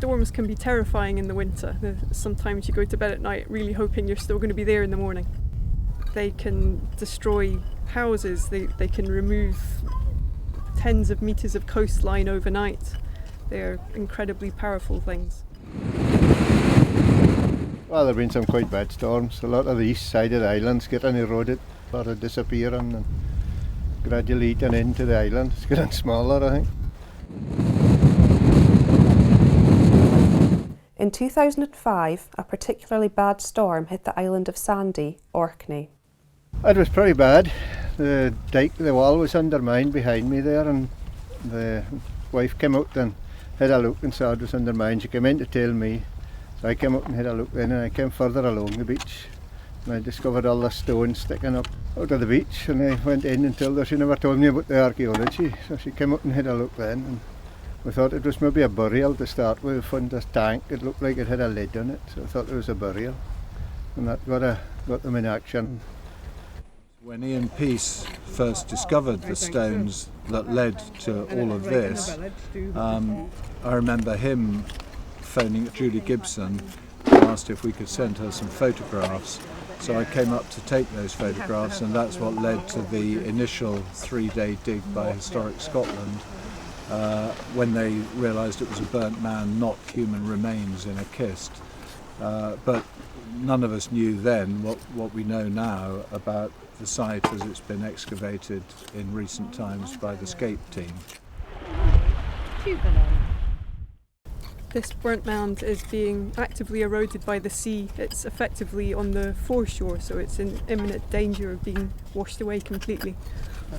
storms can be terrifying in the winter. Sometimes you go to bed at night really hoping you're still going to be there in the morning. They can destroy houses, they can remove tens of metres of coastline overnight. They're incredibly powerful things. Well, there have been some quite bad storms. A lot of the east side of the island's getting eroded, sort of disappearing and gradually eating into the island. It's getting smaller, I think. In 2005, a particularly bad storm hit the island of Sanday, Orkney. It was pretty bad. The wall was undermined behind me there, and the wife came out and had a look and saw it was undermined. She came in to tell me, so I came out and had a look then, and I came further along the beach and I discovered all the stones sticking up out of the beach, and I went in and told her. She never told me about the archaeology, so she came out and had a look then, and we thought it was maybe a burial to start with. We found this tank, it looked like it had a lid on it, so I thought it was a burial, and that got them in action. When Ian Peace first discovered the stones that led to all of this, I remember him phoning Julie Gibson and asked if we could send her some photographs. So I came up to take those photographs, and that's what led to the initial 3-day dig by Historic Scotland, when they realised it was a burnt man, not human remains in a kist. But none of us knew then what we know now about the site as it's been excavated in recent times by the SCAPE team. This burnt mound is being actively eroded by the sea. It's effectively on the foreshore, so it's in imminent danger of being washed away completely.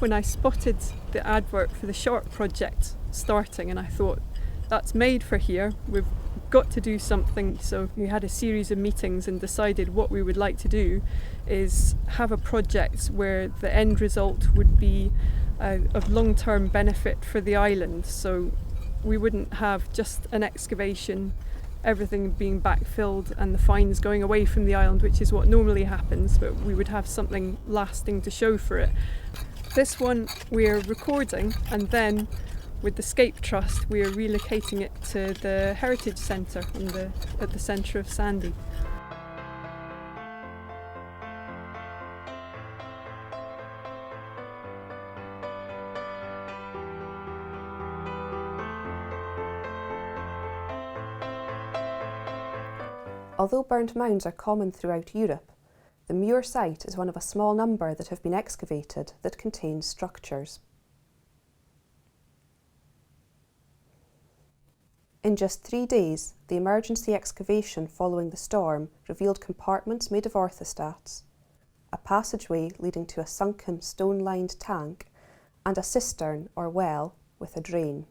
When I spotted the advert for the Shark project starting, and I thought, that's made for here, we've got to do something. So we had a series of meetings and decided what we would like to do is have a project where the end result would be of long-term benefit for the island. So we wouldn't have just an excavation, everything being backfilled and the finds going away from the island, which is what normally happens, but we would have something lasting to show for it. This one we're recording, and then with the SCAPE Trust we're relocating it to the Heritage Centre at the centre of Sanday. Although burnt mounds are common throughout Europe, the Meur site is one of a small number that have been excavated that contains structures. In just 3 days, the emergency excavation following the storm revealed compartments made of orthostats, a passageway leading to a sunken stone-lined tank, and a cistern or well with a drain.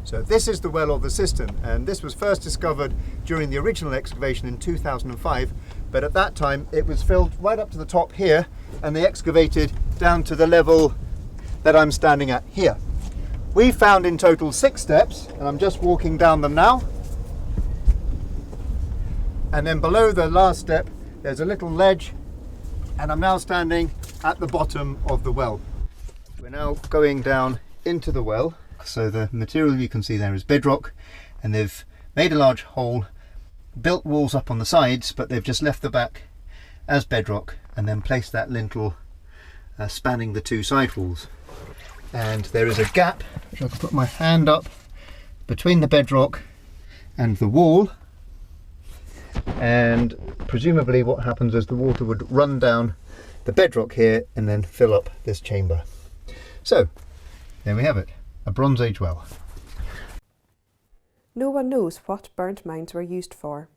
So this is the well or the cistern, and this was first discovered during the original excavation in 2005, but at that time it was filled right up to the top here, and they excavated down to the level that I'm standing at here. We found in total 6 steps, and I'm just walking down them now. And then below the last step there's a little ledge, and I'm now standing at the bottom of the well. We're now going down into the well. So the material you can see there is bedrock, and they've made a large hole, built walls up on the sides, but they've just left the back as bedrock and then placed that lintel spanning the 2 side walls. And there is a gap, which I can put my hand up, between the bedrock and the wall, and presumably what happens is the water would run down the bedrock here and then fill up this chamber. So there we have it. A Bronze Age well. No one knows what burnt mounds were used for,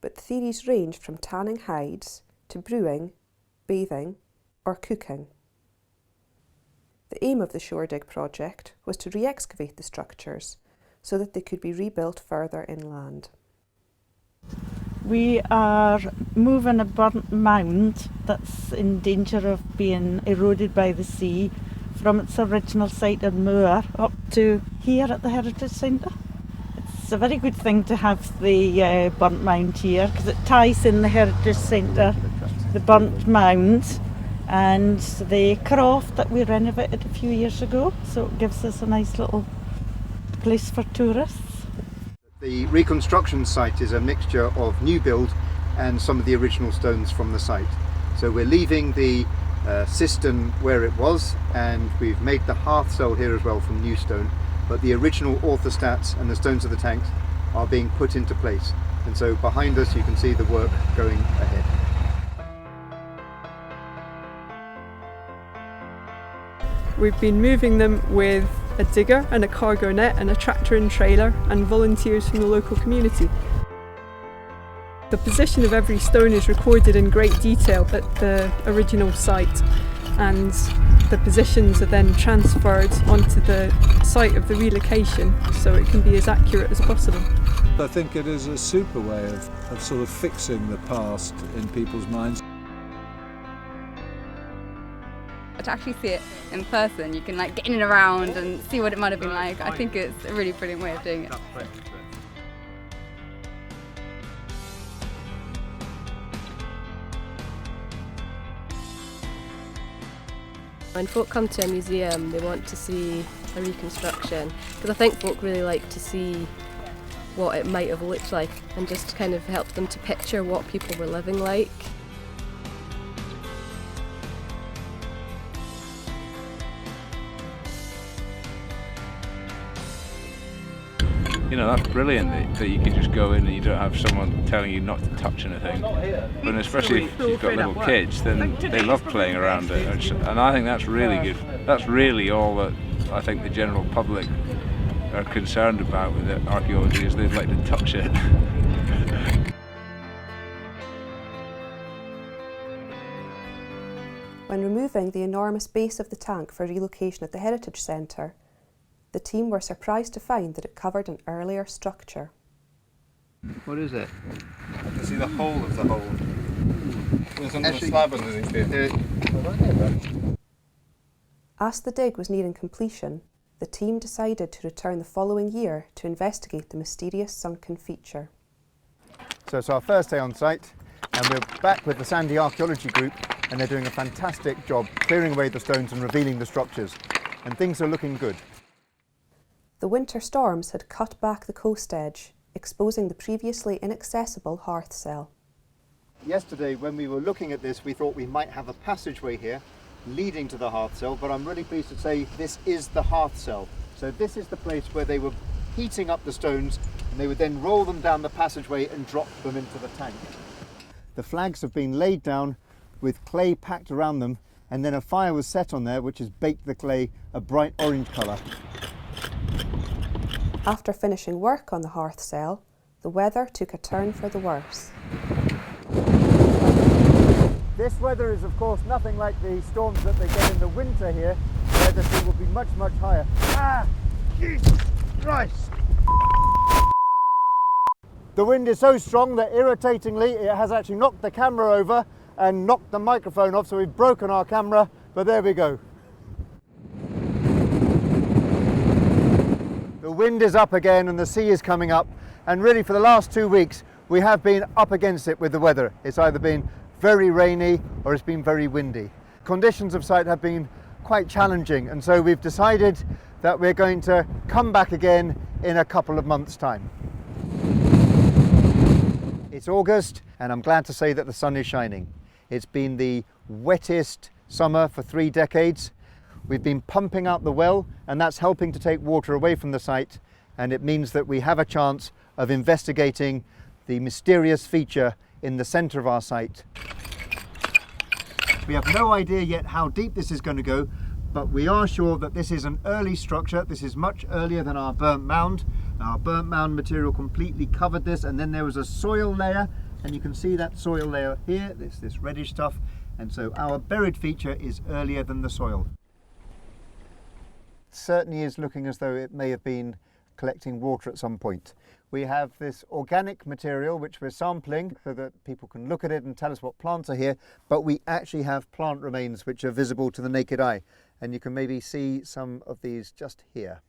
but theories range from tanning hides to brewing, bathing or cooking. The aim of the ShoreDIG project was to re-excavate the structures so that they could be rebuilt further inland. We are moving a burnt mound that's in danger of being eroded by the sea from its original site in Meur up to here at the Heritage Centre. It's a very good thing to have the burnt mound here because it ties in the Heritage Centre, the burnt mound and the croft that we renovated a few years ago, so it gives us a nice little place for tourists. The reconstruction site is a mixture of new build and some of the original stones from the site. So we're leaving the cistern where it was, and we've made the hearth cell here as well from new stone, but the original orthostats and the stones of the tanks are being put into place. And so behind us you can see the work going ahead. We've been moving them with a digger and a cargo net and a tractor and trailer and volunteers from the local community. The position of every stone is recorded in great detail at the original site, and the positions are then transferred onto the site of the relocation so it can be as accurate as possible. I think it is a super way of sort of fixing the past in people's minds. To actually see it in person, you can like get in and around and see what it might have been like. I think it's a really brilliant way of doing it. When folk come to a museum, they want to see a reconstruction, because I think folk really like to see what it might have looked like and just kind of help them to picture what people were living like. You know, that's brilliant that you can just go in and you don't have someone telling you not to touch anything. But especially if you've got little kids, then they love playing around it. And I think that's really good. That's really all that I think the general public are concerned about with archaeology, is they'd like to touch it. When removing the enormous base of the tank for relocation at the Heritage Centre, the team were surprised to find that it covered an earlier structure. What is it? I can see the whole of the hole. There's another slab underneath here. As the dig was nearing completion, the team decided to return the following year to investigate the mysterious sunken feature. So it's our first day on site, and we're back with the Sanday archaeology group, and they're doing a fantastic job clearing away the stones and revealing the structures, and things are looking good. The winter storms had cut back the coast edge, exposing the previously inaccessible hearth cell. Yesterday, when we were looking at this, we thought we might have a passageway here leading to the hearth cell, but I'm really pleased to say this is the hearth cell. So this is the place where they were heating up the stones, and they would then roll them down the passageway and drop them into the tank. The flags have been laid down with clay packed around them, and then a fire was set on there which has baked the clay a bright orange colour. After finishing work on the hearth cell, the weather took a turn for the worse. This weather is of course nothing like the storms that they get in the winter here, where the sea will be much, much higher. Ah! Jesus Christ! The wind is so strong that irritatingly it has actually knocked the camera over and knocked the microphone off, so we've broken our camera, but there we go. The wind is up again and the sea is coming up, and really for the last 2 weeks we have been up against it with the weather. It's either been very rainy or it's been very windy. Conditions of site have been quite challenging, and so we've decided that we're going to come back again in a couple of months' time. It's August and I'm glad to say that the sun is shining. It's been the wettest summer for 3 decades. We've been pumping out the well, and that's helping to take water away from the site, and it means that we have a chance of investigating the mysterious feature in the centre of our site. We have no idea yet how deep this is going to go, but we are sure that this is an early structure. This is much earlier than our burnt mound. Our burnt mound material completely covered this, and then there was a soil layer, and you can see that soil layer here, this reddish stuff, and so our buried feature is earlier than the soil. Certainly is looking as though it may have been collecting water at some point. We have this organic material which we're sampling so that people can look at it and tell us what plants are here, but we actually have plant remains which are visible to the naked eye, and you can maybe see some of these just here.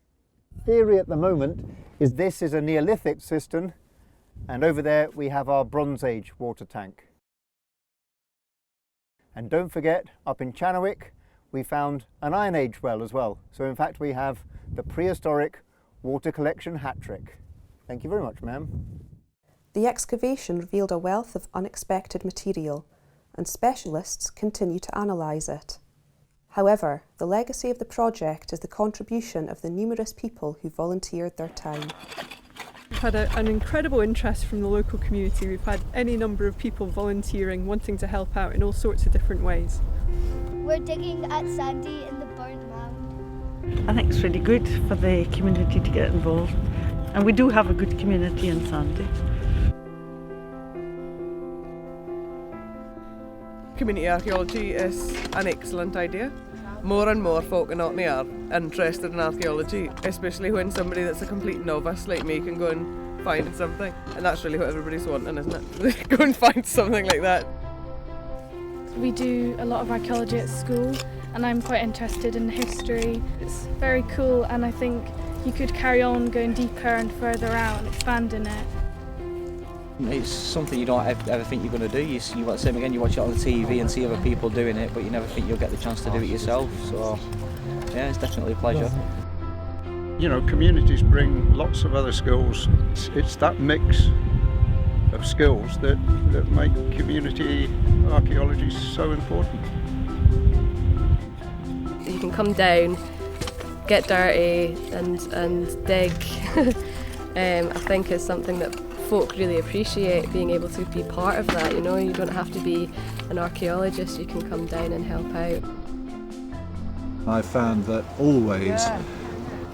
Theory at the moment is this is a Neolithic cistern, and over there we have our Bronze Age water tank. And don't forget, up in Channelwick we found an Iron Age well as well. So in fact we have the prehistoric water collection hat trick. Thank you very much, ma'am. The excavation revealed a wealth of unexpected material, and specialists continue to analyse it. However, the legacy of the project is the contribution of the numerous people who volunteered their time. We've had an incredible interest from the local community. We've had any number of people volunteering, wanting to help out in all sorts of different ways. We're digging at Sanday in the burnt mound. I think it's really good for the community to get involved. And we do have a good community in Sanday. Community archaeology is an excellent idea. More and more folk in Orkney are interested in archaeology, especially when somebody that's a complete novice like me can go and find something. And that's really what everybody's wanting, isn't it? Go and find something like that. We do a lot of archaeology at school, and I'm quite interested in history. It's very cool, and I think you could carry on going deeper and further out and expanding it. It's something you don't ever think you're going to do. You watch it again, you watch it on the TV and see other people doing it, but you never think you'll get the chance to do it yourself. So, yeah, it's definitely a pleasure. You know, communities bring lots of other skills. It's that mix of skills that make community archaeology so important. You can come down, get dirty and dig. I think is something that folk really appreciate, being able to be part of that. You know, you don't have to be an archaeologist, you can come down and help out. I found that always,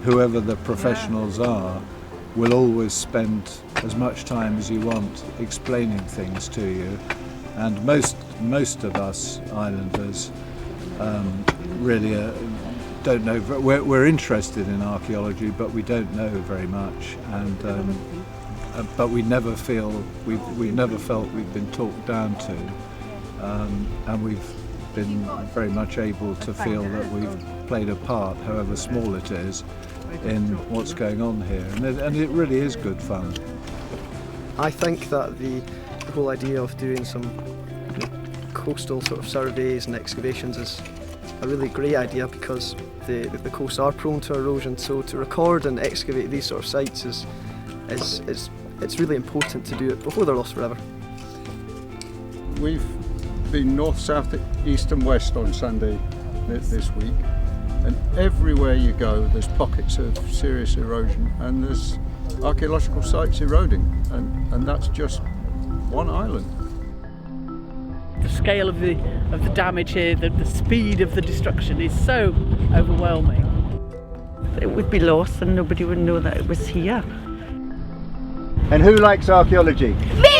whoever the professionals are, will always spend as much time as you want explaining things to you, and most of us islanders really don't know. We're interested in archaeology, but we don't know very much, and but we never felt we've been talked down to, and we've been very much able to feel that we've played a part, however small it is, in what's going on here, and it really is good fun. I think that the whole idea of doing some coastal sort of surveys and excavations is a really great idea, because the coasts are prone to erosion, so to record and excavate these sort of sites it's really important to do it before they're lost forever. We've been north, south, east and west on Sanday this week, and everywhere you go there's pockets of serious erosion and there's archaeological sites eroding, and that's just one island. The scale of the damage here, the speed of the destruction is so overwhelming. It would be lost and nobody would know that it was here. And who likes archaeology? Me!